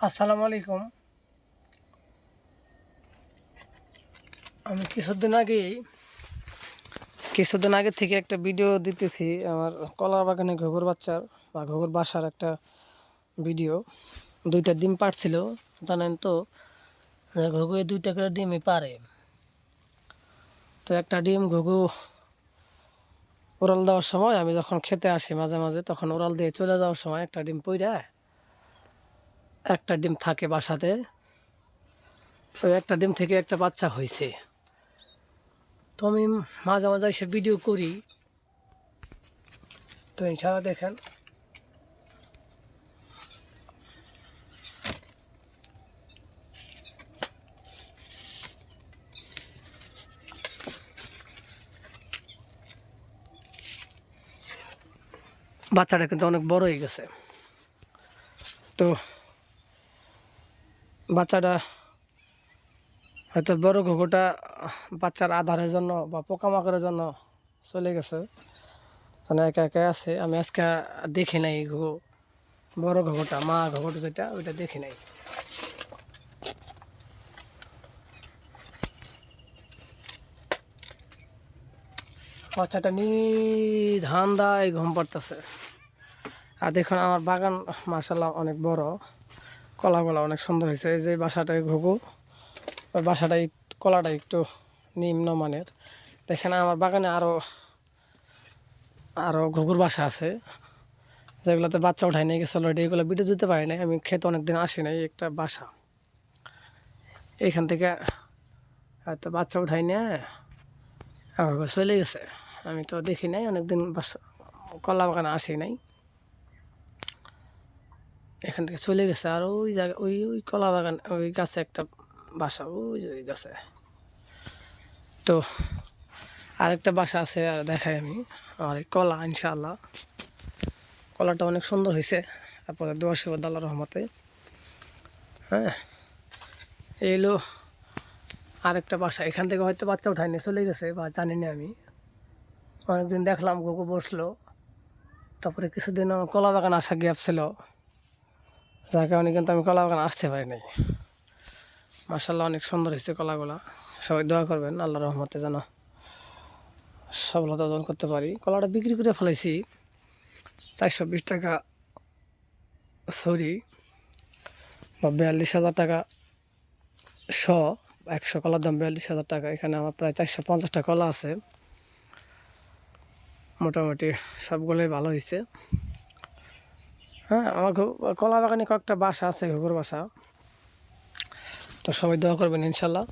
আসসালামু আলাইকুম। আমি কিছুদিন আগে থেকে একটা ভিডিও দিতেছি আমার কলার বাগানে ঘুঘুর বাচ্চার বা ঘুঘুর বাসার একটা ভিডিও। 2টা ডিম পাড়ছিল, জানেন তো যে ঘুঘু 2টা করে ডিমই পারে। তো একটা ডিম ঘুঘু উড়াল দেওয়ার সময় আমি যখন খেতে আসি মাঝে মাঝে, তখন উড়াল দিয়ে চলে যাওয়ার সময় একটা ডিম পইড়া একটা ডিম থাকে বাসাতে। ওই একটা ডিম থেকে একটা বাচ্চা হয়েছে। তো আমি মাঝে মাঝে এসে ভিডিও করি। তো ইনশাআল্লাহ দেখেন বাচ্চাটা কিন্তু অনেক বড় হয়ে গেছে। তো বাচ্চাটা হয়তো বড় ঘুঘুটা বাচ্চার আধারের জন্য বা পোকামাকড়ের জন্য চলে গেছে, মানে একা একা আছে। আমি আজকে দেখি নাই ঘুঘু, বড় ঘুঘুটা মা ঘুঘুটা যেটা ওইটা দেখি নাই। বাচ্চাটা ধান্দায় ঘুম পাড়তেছে। আর দেখুন আমার বাগান মাশাআল্লাহ অনেক বড়, কলাগুলা অনেক সুন্দর হয়েছে। এই যে বাসাটায় ঘুঘু, ওই বাসাটাই কলাটা একটু নিম্নমানের। দেখেন আমার বাগানে আরও আরও ঘুঘুর বাসা আছে, যেগুলোতে বাচ্চা উঠাই নিয়ে গেছে অলরেডি। এগুলো ভিডিও দিতে পারি নাই, আমি খেতে অনেকদিন আসি নাই। একটা বাসা এইখান থেকে হয়তো বাচ্চা উঠাই নিয়ে আমার চলে গেছে। আমি তো দেখি নাই অনেকদিন, বাসা কলা বাগানে আসি নাই। এখান থেকে চলে গেছে। আর ওই জায়গা ওই ওই কলা বাগান ওই গাছে একটা বাসা, ওই যে ওই গাছে। তো আরেকটা বাসা আছে, আর দেখাই আমি। আর এই কলা ইনশাআল্লাহ কলাটা অনেক সুন্দর হয়েছে আপনাদের দোয়া শুকর আল্লাহর রহমতে। হ্যাঁ, এইলো আরেকটা বাসা। এখান থেকে হয়তো বাচ্চা উঠায় নিয়ে চলে গেছে বা জানি না। আমি অনেকদিন দেখলাম ঘুঘু বসলো, তারপরে কিছুদিন আমার কলা বাগান আসা গ্যাপ ছিল, যার কারণে কিন্তু আমি কলা বাগান আসতে পারি নাই। মার্শাল্লাহ অনেক সুন্দর হয়েছে কলাগুলা। সবাই দোয়া করবেন আল্লাহর রহমতে যেন সফলতা অর্জন করতে পারি। কলাটা বিক্রি করে ফেলেছি 420 টাকা সরি, বা 42,000 টাকা শ। 100 কলার দাম 42,000 টাকা। এখানে আমার প্রায় 450টা কলা আছে। মোটামুটি সবগুলোই ভালো হয়েছে। হ্যাঁ, আমার কলা বাগানে কয়েকটা বাসা আছে, ঘুঘুর বাসা। তো সবাই দোয়া করবেন ইনশাল্লাহ।